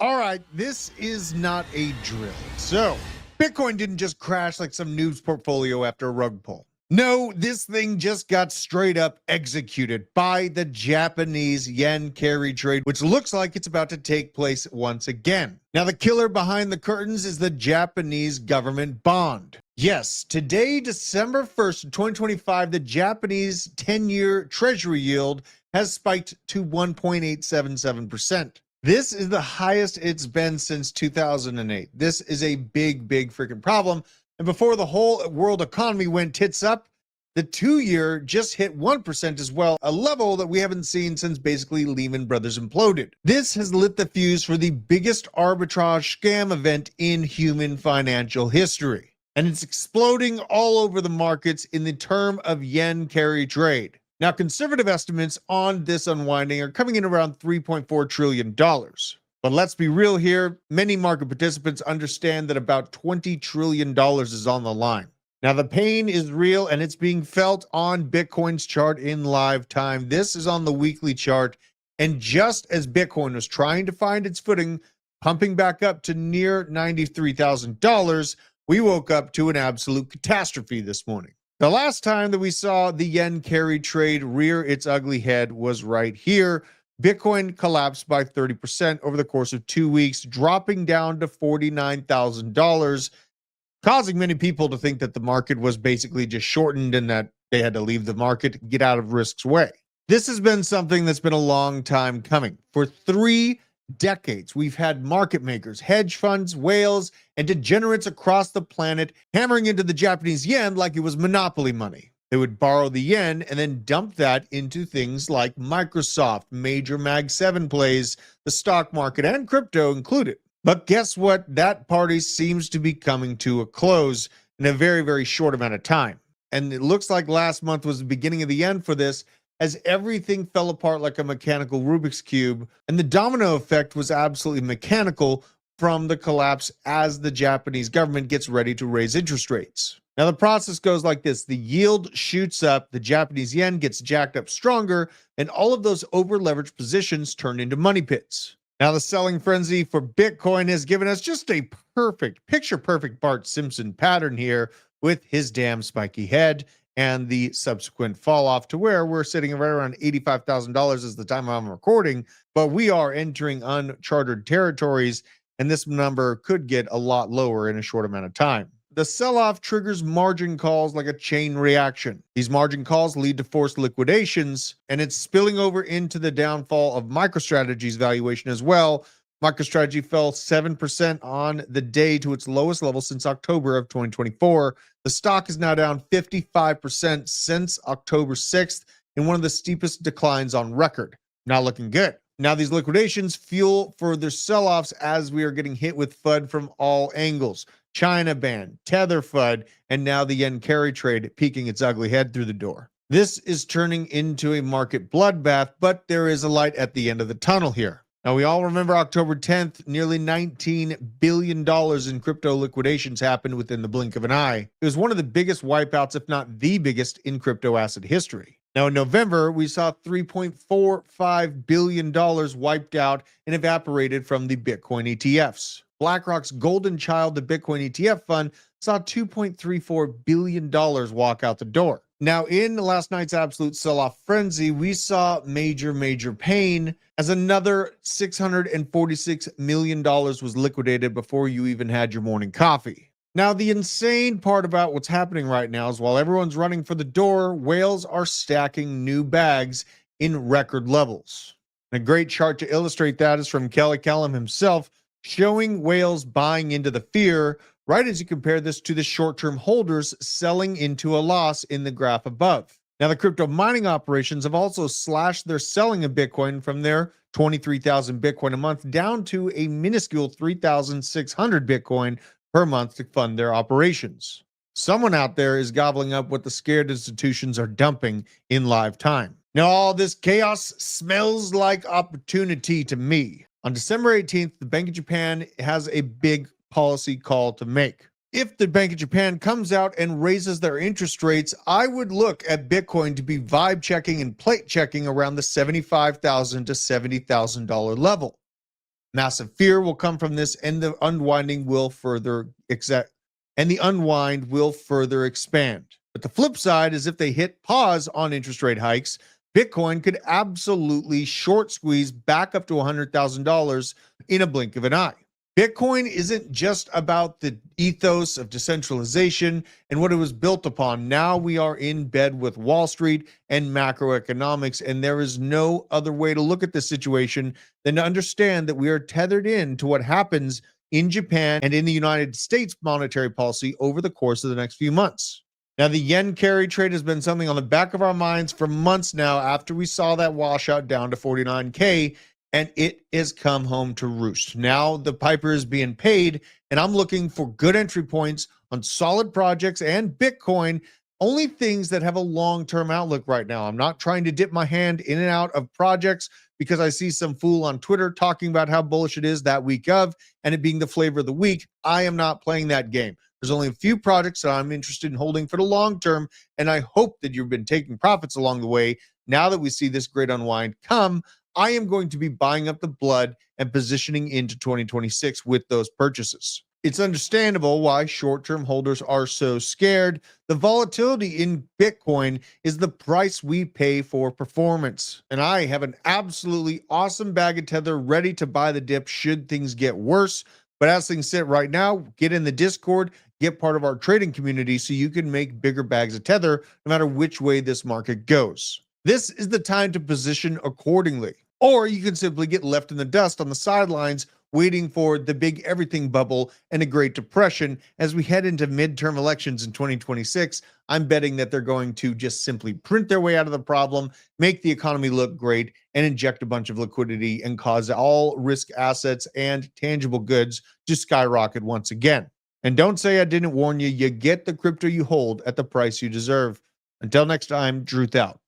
All right, this is not a drill. So, Bitcoin didn't just crash like some noob's portfolio after a rug pull. No, this thing just got straight up executed by the Japanese yen carry trade, which looks like it's about to take place once again. Now, the killer behind the curtains is the Japanese government bond. Yes, today, December 1st, 2025, the Japanese 10-year treasury yield has spiked to 1.877%. This is the highest it's been since 2008. This is a big freaking problem. And before the whole world economy went tits up, the 2-year just hit 1% as well, a level that we haven't seen since basically Lehman Brothers imploded. This has lit the fuse for the biggest arbitrage scam event in human financial history. And it's exploding all over the markets in the term of yen carry trade. Now, conservative estimates on this unwinding are coming in around $3.4 trillion. But let's be real here, many market participants understand that about $20 trillion is on the line. Now, the pain is real and it's being felt on Bitcoin's chart in live time. This is on the weekly chart. And just as Bitcoin was trying to find its footing, pumping back up to near $93,000, we woke up to an absolute catastrophe this morning. The last time that we saw the yen carry trade rear its ugly head was right here. Bitcoin collapsed by 30% over the course of 2 weeks, dropping down to $49,000, causing many people to think that the market was basically just shortened and that they had to leave the market, get out of risk's way. This has been something that's been a long time coming. For 3 decades, we've had market makers, hedge funds, whales, and degenerates across the planet hammering into the Japanese yen like it was monopoly money. They would borrow the yen and then dump that into things like Microsoft, major Mag 7 plays, the stock market, and crypto included. But guess what? That party seems to be coming to a close in a very short amount of time. And it looks like last month was the beginning of the end for this, as everything fell apart like a mechanical Rubik's Cube, and the domino effect was absolutely mechanical from the collapse as the Japanese government gets ready to raise interest rates. Now, the process goes like this. The yield shoots up, the Japanese yen gets jacked up stronger, and all of those over-leveraged positions turn into money pits. Now, the selling frenzy for Bitcoin has given us just a picture-perfect Bart Simpson pattern here with his damn spiky head and the subsequent fall off to where we're sitting right around $85,000 as the time I'm recording, but we are entering uncharted territories, and this number could get a lot lower in a short amount of time. The sell-off triggers margin calls like a chain reaction. These margin calls lead to forced liquidations, and it's spilling over into the downfall of MicroStrategy's valuation as well. MicroStrategy fell 7% on the day to its lowest level since October of 2024. The stock is now down 55% since October 6th in one of the steepest declines on record. Not looking good. Now, these liquidations fuel further sell-offs as we are getting hit with FUD from all angles. China ban, Tether FUD, and now the yen carry trade peeking its ugly head through the door. This is turning into a market bloodbath, but there is a light at the end of the tunnel here. Now, we all remember October 10th, nearly $19 billion in crypto liquidations happened within the blink of an eye. It was one of the biggest wipeouts, if not the biggest, in crypto asset history. Now, in November, we saw $3.45 billion wiped out and evaporated from the Bitcoin ETFs. BlackRock's Golden Child, the Bitcoin ETF fund, saw $2.34 billion walk out the door. Now, in last night's absolute sell-off frenzy, we saw major pain as another $646 million was liquidated before you even had your morning coffee. Now, the insane part about what's happening right now is while everyone's running for the door, whales are stacking new bags in record levels. And a great chart to illustrate that is from Kelly Kellum himself, showing whales buying into the fear, right as you compare this to the short-term holders selling into a loss in the graph above. Now, the crypto mining operations have also slashed their selling of Bitcoin from their 23,000 Bitcoin a month down to a minuscule 3,600 Bitcoin per month to fund their operations. Someone out there is gobbling up what the scared institutions are dumping in live time. Now, all this chaos smells like opportunity to me. On December 18th, the Bank of Japan has a big policy call to make. If the Bank of Japan comes out and raises their interest rates, I would look at Bitcoin to be vibe checking and plate checking around the $75,000 to $70,000 level. Massive fear will come from this, and the unwinding will further expand. But the flip side is if they hit pause on interest rate hikes, Bitcoin could absolutely short squeeze back up to $100,000 in a blink of an eye. Bitcoin isn't just about the ethos of decentralization and what it was built upon. Now we are in bed with Wall Street and macroeconomics, and there is no other way to look at this situation than to understand that we are tethered in to what happens in Japan and in the United States monetary policy over the course of the next few months. Now, the yen carry trade has been something on the back of our minds for months now after we saw that washout down to 49K, and it has come home to roost. Now the piper is being paid, and I'm looking for good entry points on solid projects and Bitcoin, only things that have a long-term outlook right now. I'm not trying to dip my hand in and out of projects because I see some fool on Twitter talking about how bullish it is that week of, and it being the flavor of the week. I am not playing that game. There's only a few projects that I'm interested in holding for the long term, and I hope that you've been taking profits along the way. Now that we see this great unwind come, I am going to be buying up the blood and positioning into 2026 with those purchases. It's understandable why short-term holders are so scared. The volatility in Bitcoin is the price we pay for performance. And I have an absolutely awesome bag of Tether ready to buy the dip should things get worse. But as things sit right now, get in the Discord, get part of our trading community so you can make bigger bags of Tether no matter which way this market goes. This is the time to position accordingly. Or you can simply get left in the dust on the sidelines waiting for the big everything bubble and a Great Depression as we head into midterm elections in 2026. I'm betting that they're going to just simply print their way out of the problem, make the economy look great, and inject a bunch of liquidity and cause all risk assets and tangible goods to skyrocket once again. And don't say I didn't warn you. You get the crypto you hold at the price you deserve. Until next time, Druth out.